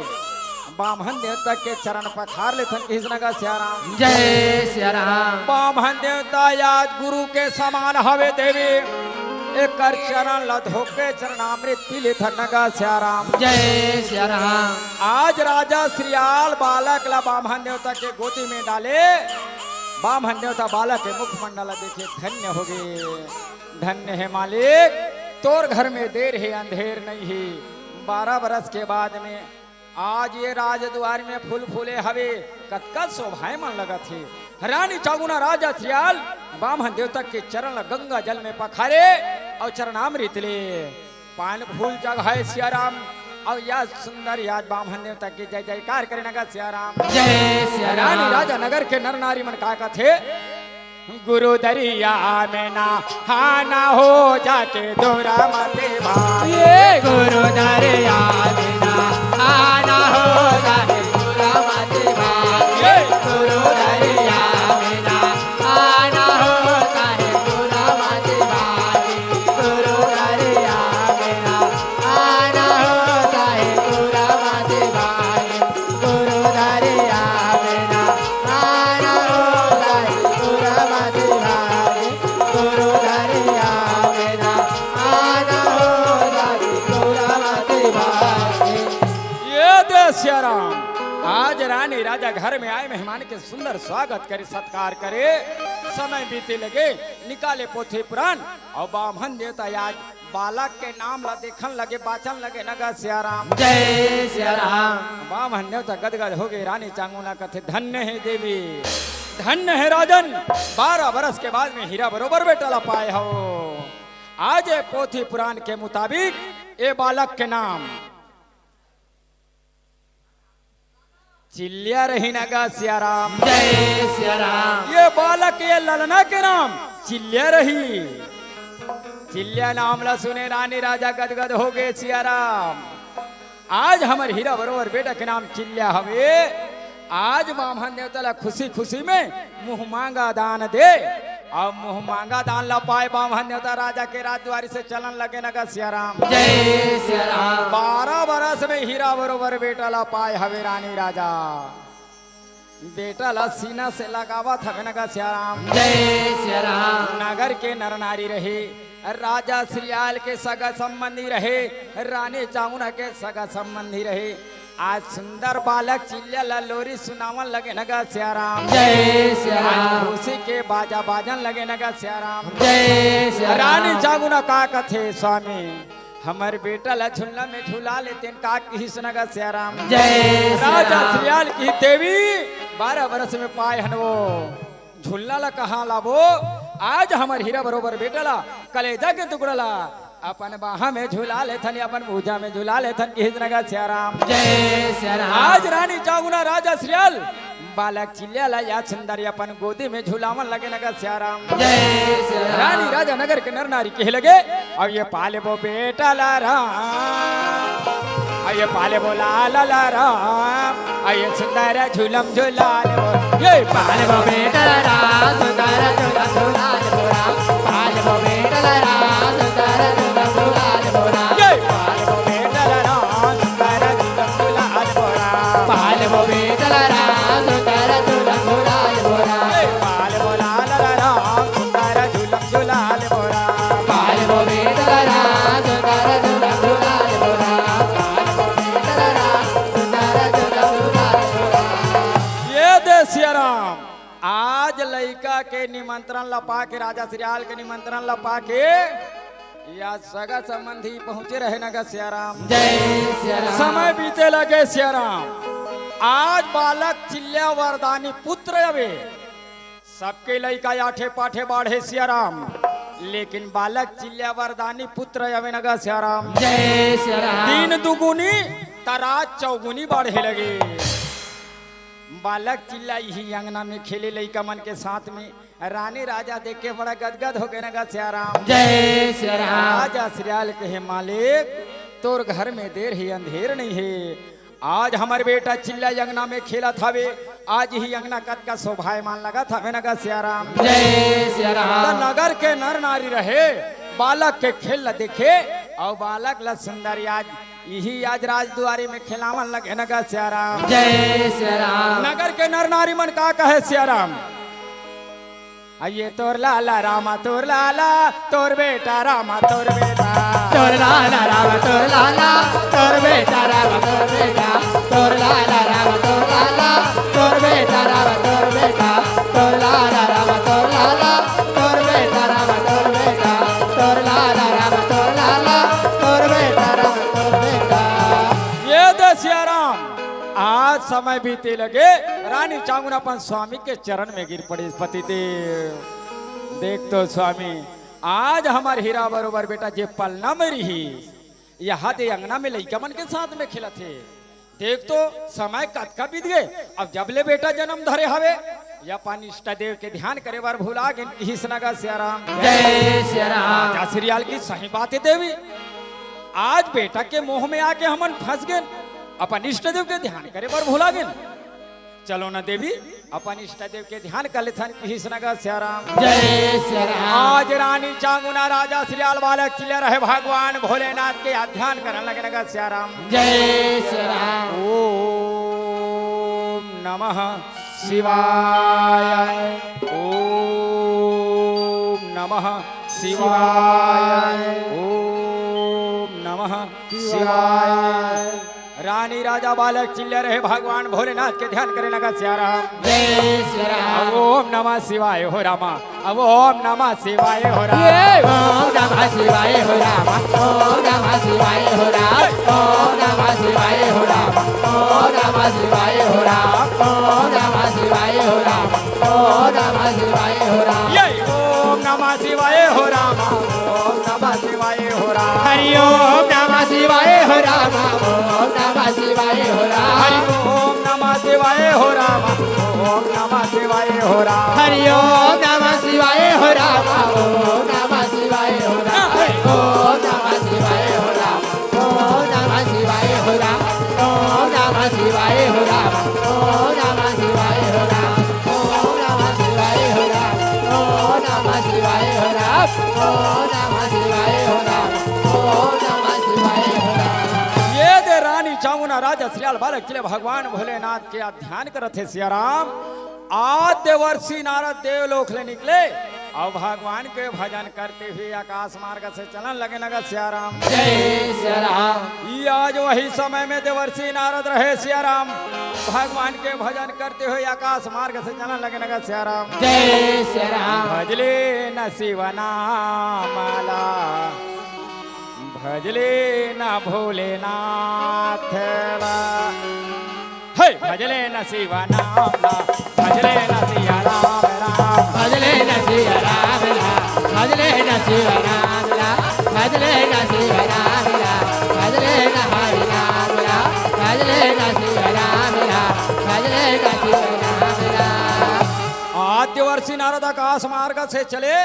बामहन देवता के चरण पखार ले थन किस नगर सियाराम। जय सिया राम। बामहन देवता आज गुरु के समान हवे देवी। एक चरण ला धोके चरणामृत पी ले थन नगर सियाराम। जय सिया राम। आज राजा श्रीयाल बालक ला बामहन देवता के गोदी में डाले। बामहन देवता बालक के मुखमंडल देखे धन्य हो गए। धन्य है मालिक, तोर घर में देर है अंधेर नहीं है। 12 बरस के बाद में आज ये राजद्वार में फूल फूले हवे कतका शोभाए मन लगा थे। रानी चांगुना राजा श्रीयाल बामहन देवता के चरण गंगा जल में पखारे और चरणामृत ले पान फूल जगाए सियाराम। और यह सुंदर याद बामहन देवता की जय जयकार करे नगर सियाराम। जय सिया रानी राम। राजा नगर के नर नारी मन का थे गुरु दरिया में ना हाना हो जाके दोरा माते भाई। ये गुरु दरिया में ना आना हो जाके दोरा माते भाई। गुरु दरिया में ना आना हो जाके दोरा माते भाई। गुरु दरिया में ना आना हो जाके दोरा माते भाई। गुरु दरिया में ना आना हो जाके दोरा माते भाई। गुरु दरिया में ना आना हो जाके दोरा माते भाई। ये दे सियाराम। आज रानी राजा घर में आए मेहमान के सुंदर स्वागत करे सत्कार करे। समय बीते लगे निकाले पोथी पुराण और बामहन देवता आज बालक के नाम ला देखन लगे बाचन लगे नगर सियाराम। जय सिया राम। बामहन देवता गदगद हो गए। रानी चांगुना कथे धन्य है देवी, धन्य है राजन। 12 बरस के बाद में हीरा बरोबर बेटा ला पाए हो। आज ये पोथी पुराण के मुताबिक ये बालक के नाम चिल्लिया रही नगा सियाराम। जय सिया राम। ये बालक ये ललना के नाम चिल्लिया रही। चिल्लिया नाम ला सुने रानी राजा गदगद हो गए सियाराम। आज हमारे हीरा बरोबर बेटा के नाम चिल्लिया हवे। आज बामहन देवता ला खुशी खुशी में मुंह मांगा दान दे अब मुँह मांगा दान ला पाए बामहन न्योता राजा के राजद्वारी से चलन लगे नगा सियाराम। जय सिया राम 12 बरस में हीरा बरोबर बेटा ला पाए हवे रानी राजा। बेटा ला सीना से लगावत हवे नगा सियाराम। जय सिया राम नगर के नर नारी रहे, राजा श्रीयाल के सगा संबंधी रहे, रानी चामुना के सगा संबंधी रहे। आज सुंदर बालक चिल्ला ला लोरी सुनावन लगे नगा सियाराम। जय सिया राम उसी के बाजा बाजन लगे नगा सियाराम। जय सिया रानी राम चामुना का कथे स्वामी हमार बेटा ला झुल्ला में झुला लेते का किस नगा सियाराम। जय सिया राजा राम श्रीयाल की देवी 12 बरस में पाए हन वो झुल्ला ला कहा लाबो। आज हमार हीरा बरोबर बेटा ला कलेजा के टुकड़ा ला अपन बाहा में झुला लेथन, अपन भूजा में झुला लेथन किस नगा सियाराम। जय सिया राम आज रानी चामुना राजा श्रीयाल बालक चिल्ला ला या सुंदरी अपन गोदी में झुलावन लगे नगा सियाराम। जय सिया राम रानी राजा नगर के नर नारी कहे लगे और ये पाले बो बेटा ला राम, और ये पाले बो लाला ला राम, और ये सुंदर झूलम झुलाले बो ये पाल बो बेटा राम सुंदर झूला झूलाल बोरा। पाल बो बेटा राम सुंदर झूला झूलाल बोरा। ये पाले बो बेटा ला राम सुंदर झूलम झुलाले बोरा। पाल बो बेटा राम सुंदर झूला झूलाल बोरा। ये पाले बो लाला ला राम सुंदर झूलम झुलाले बोरा। पाल बो बेटा राम सुंदर झूला झूलाल बोरा। पाल बो बेटा राम सुंदर झूला झूलाल बोरा। ये दे सियाराम आज लड़का के निमंत्रण लपा के राजा श्रीयाल के निमंत्रण लपा के या सगा संबंधी पहुंचे रहे नगा सियाराम। जय सिया राम समय बीते लगे सियाराम। आज बालक चिल्ला वरदानी पुत्र अवे सबके लड़का आठे पाठे बाढ़े सियाराम, लेकिन बालक चिल्ला वरदानी पुत्र अवे नगा सियाराम। जय सिया राम तीन दुगुनी तराज चौगुनी बाढ़े लगे। बालक चिल्ला ही अंगना में खेले लइका मन के साथ में। रानी राजा देख के बड़ा गदगद हो गए नगा सियाराम। जय सिया राम राजा श्रीयाल कहे मालिक तोर घर में देर ही अंधेर नहीं है। आज हमारे बेटा चिल्ला अंगना में खेला थावे, आज ही अंगना कट का शोभायमान लगा था नगा सियाराम। जय सिया राम नगर के नर नारी रहे बालक के खेल ला देखे और बालक ला सुंदरी आज यही आज राजद्वारी में खिलावन लगे नगा सियाराम। जय सिया राम नगर के नर नारी मन का कहे सियाराम आइए तोर लाला रामा तोर लाला तोर बेटा रामा तोर बेटा तोर लाला राम तोर लाला तोर बेटा राम तोर बेटा तोर लाला राम तोर लाला तोर बेटा राम तोर बेटा तोर लाला राम तोर लाला तोर बेटा राम तोर बेटा तोर लाला राम तोर लाला तोर बेटा राम तोर बेटा। ये दे सियाराम आज समय बीते लगे। रानी चामुंडा अपन स्वामी के चरण में गिर पड़े पति देव। देख तो स्वामी आज हमार हीरा बरोबर बेटा जे पलना में रही यहाँ दे अंगना में लइका मन के साथ में खेला थे। देख तो समय कद का बीत गए। अब जब ले बेटा जन्म धरे हवे या पानी इष्ट देव के ध्यान करे बार भूला गए नगा सियाराम। जय सिया राम राजा श्रीयाल की सही बात है देवी। आज बेटा के मोह में आके हमन फंस गए, अपन इष्ट देव के ध्यान करे बार भूला गए। चलो ना देवी अपन इष्ट देव के ध्यान कर लेथन नगा सियाराम। जय सिया राम आज रानी चामुंडा राजा श्रीयाल बालक चिल्ला रहे भगवान भोलेनाथ के ध्यान करने लगे नगा सियाराम। जय सिया राम ओम नमः शिवाय ओम नमः शिवाय ओम नमः शिवाय। रानी राजा बालक चिल्ले रहे भगवान भोलेनाथ के ध्यान करे लगा सियाराम। जय सिया राम ओम नमः शिवाय हो रामा अब ओम नमः शिवाय हो राम। ओम नमः शिवाय हो राम ओम नमः शिवाय हो राम ओम नमः शिवाय हो राम ओम नमः शिवाय हो राम ओम नमः शिवाय हो राम ओम नमः शिवाय हो राम। ये ओम नमः शिवाय हो राम ओम नमः शिवाय हो राम। हरि ओम नमः शिवाय हो राम ओम नमः शिवाय हो राम। हरि ओम नमः शिवाय हो राम ओम नमः शिवाय हो राम। हरि ओम नमः शिवाय हो राम ओम नमः शिवाय हो राम ओम नमः शिवाय हो राम ओम नमः शिवाय हो राम ओम नमः शिवाय हो राम ओम नमः शिवाय हो राम ओम नमः शिवाय हो राम ओम नमः जसरियाल बालक चले भगवान भोलेनाथ के ध्यान करत थे सिया राम। आज देवर्षि नारद देवलोक ले निकले और भगवान के भजन करते हुए आकाश मार्ग से चलन लगे नगर सिया राम। जय सिया राम। ये आज वही समय में देवर्षि नारद रहे सिया राम, भगवान के भजन करते हुए आकाश मार्ग से चलन लगे नगर सिया राम। जय सिया राम। भजले न शिवनामाला, भजले न भोलेनाथ, हे भजले न शिवनामाला, भजले न सिया राम राम, भजले न सिया राम राम, भजले न शिवा राम राम, भजले न शिवा राम राम, भजले न हरि राम राम, भजले न शिवा राम राम, भजले न शिवा राम राम। आज देवर्षि नारद आकाश मार्ग से चले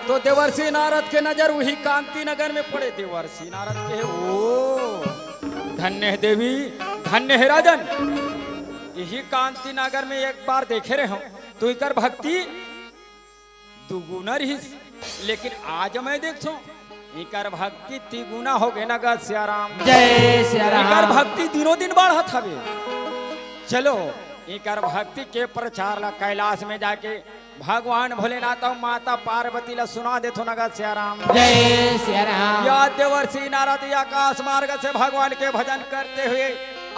तो देवर्षि नारद के नजर वही कांति नगर में पड़े। देवर्षि नारद के ओ धन्य है देवी, धन्य है राजन, यही कांति नगर में एक बार देखे रहे हम तो इकर भक्ति दुगुना रही, लेकिन आज मैं देखो इकर भक्ति तिगुना हो गए नगर सिया राम। जय सिया राम। इकर भक्ति दिनों दिन बढ़त हवे। चलो इकर भक्ति के प्रचार ला कैलाश में जाके भगवान भोलेनाथ और माता पार्वती ला सुना देथो नगर सिया राम। जय सिया राम। या देवर्षि नारद आकाश मार्ग से भगवान के भजन करते हुए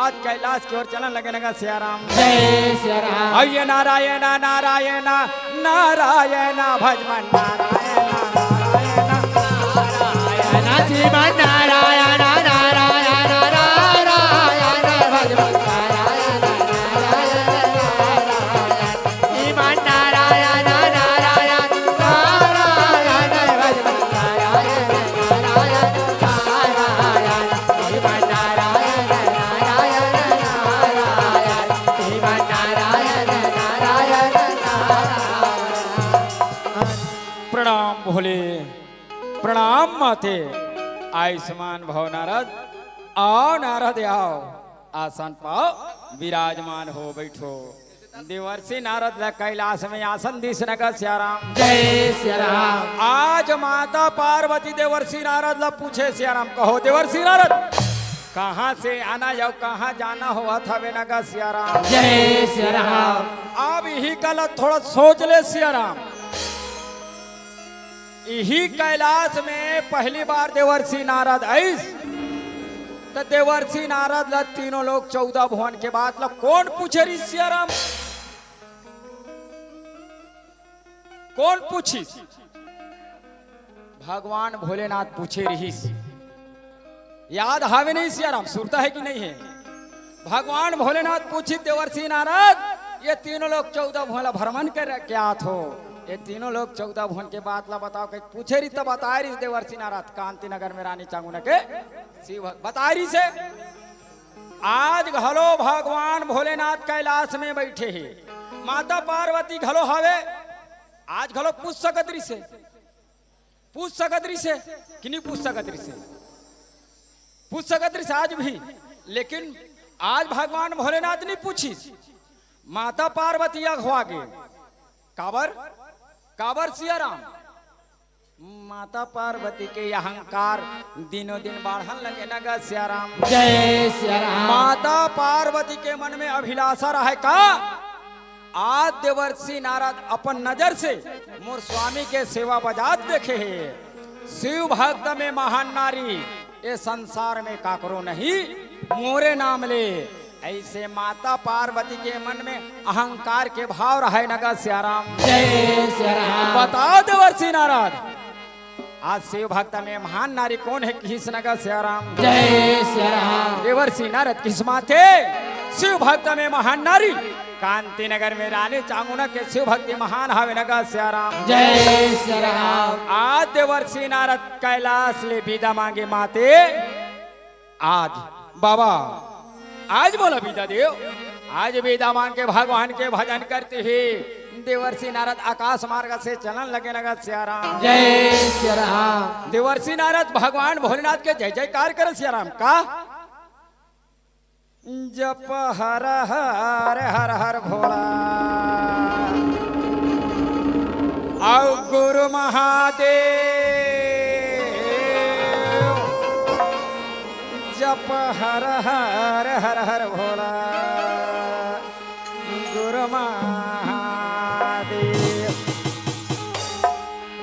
आज कैलाश की ओर चलन लगे नगर सिया राम। जय सिया राम। अये नारायण नारायण नारायण भजमन नारायण नारायण नारायण श्रीमन नारायण नारायण नारायण भजमन नारायण नारायण श्रीमन नारायण नारायण नारायण भजमन नारायण नारायण नारायण श्रीमन नारायण नारायण नारायण श्रीमन नारायण नारायण नारायण। प्रणाम भोले, प्रणाम माते। आयुष्मान भव नारद, आओ नारद आओ, आसन पाओ, विराजमान हो बैठो। देवर्षि नारद कैलाश में आसन दिस नगर सिया राम। जय सिया राम। आज माता पार्वती देवर्षि नारद ला पूछे सिया राम, कहो देवर्षि नारद कहाँ से आना जाओ, कहाँ जाना हो था वे नगर सिया राम। जय सिया राम। अब यही कल थोड़ा सोच ले सिया राम। यही कैलाश में पहली बार देवर्षि नारद आइस तो देवर्षि नारद ला तीनों लोग 14 भुवन के बाद ला कौन पूछे री सिया राम, कौन पूछी? भगवान भोलेनाथ पूछे रही। याद हावे नहीं सिया राम, सुरता है कि नहीं है? भगवान भोलेनाथ पूछी देवर्षि नारद ये तीनों लोग 14 भुवन भ्रमण कर क्या थो, ये तीनों लोग 14 भुवन के बात ला बताओ। कहीं पूछे रही तो बता रही देवर्षि नारद कांति नगर में रानी चांगुना के शिव बता रही से। आज घलो भगवान भोलेनाथ कैलाश में बैठे हैं, माता पार्वती घलो हवे। आज घलो पूछ सकत रही से, पूछ सकत रही से कि नहीं पूछ सकत रही से, पूछ सकत रही से आज भी। लेकिन आज भगवान भोलेनाथ नहीं पूछी, माता पार्वती अगवा गे। काबर काबर सिया राम, माता पार्वती के अहंकार दिनों दिन बढ़न लगे नगर सिया राम। जय सिया राम। माता पार्वती के मन में अभिलाषा रहे का आज देवर्षि नारद अपन नजर से मोर स्वामी के सेवा बजात देखे है। शिव भक्त में महान नारी ये संसार में काकरो नहीं, मोरे नाम ले। ऐसे माता पार्वती के मन में अहंकार के भाव रहे नगर सिया राम। जय सिया राम। बताओ देवर्षि नारद आज शिव भक्त में महान नारी कौन है किस नगर सिया राम। जय सिया राम। देवर्षि नारद किस माथे शिव भक्त में महान नारी कांति नगर में रानी चांगुना के शिव भक्ति महान हवे नगर सिया राम। जय सिया राम। आज देवर्षि नारद कैलाश ले विदा मांगे माते। आज बाबा आज बोला विदा देव, आज विदा मांग के भगवान के भजन करते हुए देवर्षि नारद आकाश मार्ग से चलन लगे नगर सिया राम। जय सिया राम। देवर्षि नारद भगवान भोलेनाथ के जय जयकार कर सिया राम का जप हर हर हर हर भोला आओ गुरु महादेव जप जप हर हर हर हर भोला गुरु महादेव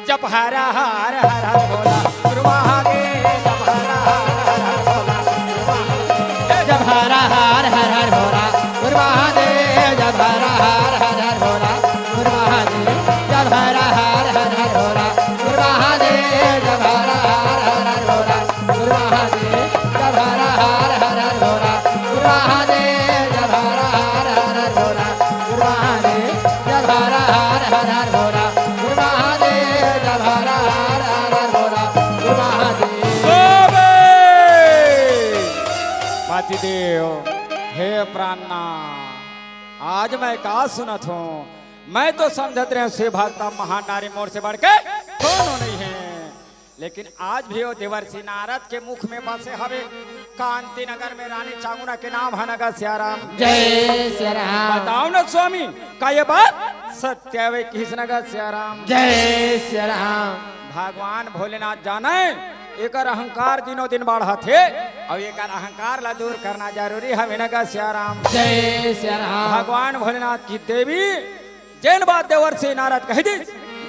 जप हर हर हर हर भोला गुरु महादेव जप हर हर हर हर भोला गुरु महादेव जब हरा हर हर हर भोला गुरु महादेव जब हरा हर हर हर भोला गुरु महादेव जब हरा हर हर हर भोला गुरु महादेव जब हरा हर हर हर भोला गुरु महादेव जब हरा हर हर हर भोला गुरु महादेव जब हरा हर हर हर भोला गुरु महादेव जब हरा हर हर हर भोला गुरु महादेव जब हरा हर हर हर भोला गुरु महादेव देव हे प्राणना आज मैं का सुनत हूँ मैं तो समझत रहे से भक्ता महान नारी मोर से बढ़ के दोनों नहीं है लेकिन आज भी वो देवर्षि नारद के मुख में बसे हवे कांति नगर में रानी चामुंडा के नाम है नगर सियाराम जय श्री राम बताओ ना स्वामी का ये बात सत्य है किस नगर सियाराम जय श्री राम भगवान भोलेनाथ जाने एक अहंकार दिनों दिन बढ़ा थे और एक अहंकार ला दूर करना जरूरी है विनगा सियाराम जय श्री राम भगवान भोलेनाथ की देवी जैन बात देवर्षि नारद कह दी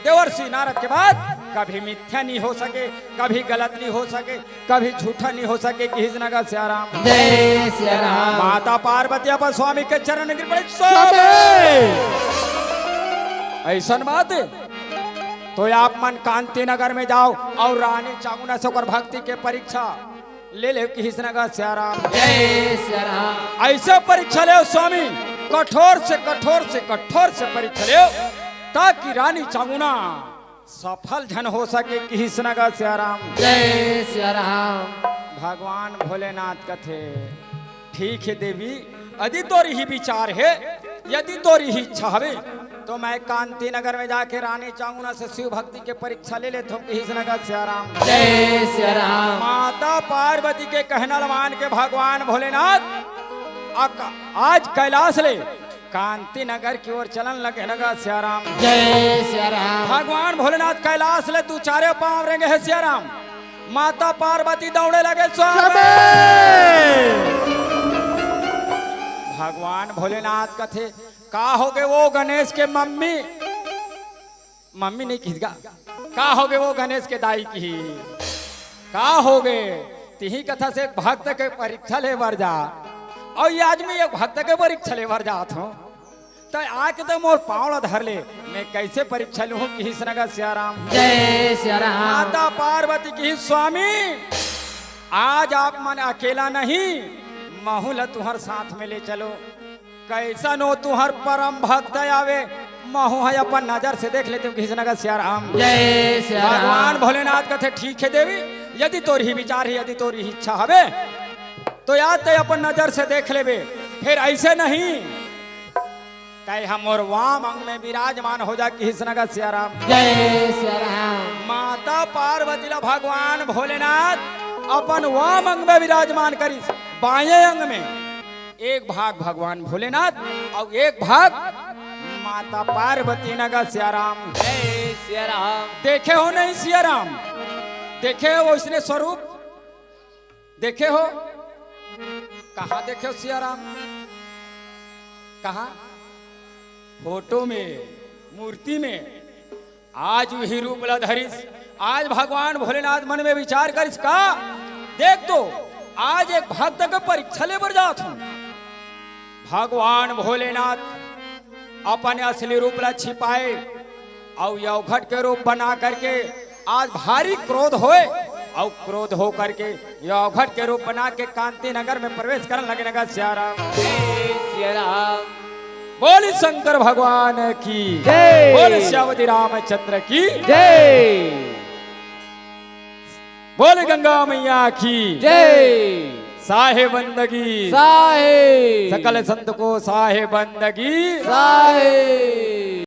देवर्षि नारद के बाद कभी मिथ्या नहीं हो सके कभी गलत नहीं हो सके कभी झूठा नहीं हो सके कि नगर सियाराम जय श्री राम माता पार्वती अपन स्वामी के चरण गिर पड़े ऐसा बात तो आप मन कांति नगर में जाओ और रानी चामुंडा से भक्ति के परीक्षा ले ले किस नगर सियाराम जय श्री राम ऐसे परीक्षा ले स्वामी कठोर से कठोर से कठोर से परीक्षा ले ताकि रानी चामुंडा सफल जन हो सके किस नगर सियाराम जय श्री राम भगवान भोलेनाथ कथे ठीक है देवी यदि तोरी ही विचार है यदि तोरी ही इच्छा है तो मैं कांति नगर में जाके रानी चामुंडा से शिव भक्ति के परीक्षा ले लेता हूँ किस नगर सियाराम जय श्री राम माता पार्वती के कहना मान के भगवान भोलेनाथ आज कैलाश ले कांति नगर की ओर चलन लगे नगर सियाराम जय श्री राम भगवान भोलेनाथ कैलाश ले तू चारे पांव रेंगे है सियाराम माता पार्वती दौड़े लगे स्वामी भगवान भोलेनाथ कथे का हो गए वो गणेश के मम्मी मम्मी नहीं खिसगा का हो गए वो गणेश के दाई की का हो गए तिही कथा से एक भक्त के परीक्षा ले बर जा और ये आदमी एक भक्त के परीक्षा ले बर जात हूँ तो आके तो मोर पाँव धर ले मैं कैसे परीक्षा लूँ किस नगर सियाराम जय श्री राम माता पार्वती की स्वामी आज आप मन अकेला नहीं महूल तुहर साथ में ले चलो कैसा नो तुहर परम भक्त आवे महू है अपन नजर से देख लेते किस नगर सियाराम जय श्री राम भगवान भोलेनाथ कथे ठीक है देवी यदि तोर ही विचार है यदि तोर ही इच्छा हवे तो याद ते अपन नजर से देख लेबे फिर ऐसे नहीं तय हम और वाम अंग में विराजमान हो जा किस नगर सियाराम जय श्री राम माता पार्वती ला भगवान भोलेनाथ अपन वाम अंग में विराजमान करी बाएं अंग में एक भाग भगवान भोलेनाथ और एक भाग माता पार्वती नगर सियाराम जय श्री राम देखे हो नहीं सियाराम देखे हो उसने स्वरूप देखे हो कहा देखे हो सियाराम कहा फोटो में मूर्ति में आज वही रूप ला धरिस आज भगवान भोलेनाथ मन में विचार करिस का देख तो आज एक भक्त का परीक्षा ले बर जात हूं भगवान भोलेनाथ अपने असली रूप ला छिपाए और यौघट के रूप बना करके आज भारी क्रोध होए और क्रोध हो करके यौघट के रूप बना के कांति नगर में प्रवेश करने लगे नगर सियाराम जय श्री राम बोली शंकर भगवान की जय बोली श्यावती रामचंद्र की जय बोले गंगा मैया की जय साहे बंदगी साहे सकल संत को साहे बंदगी साहे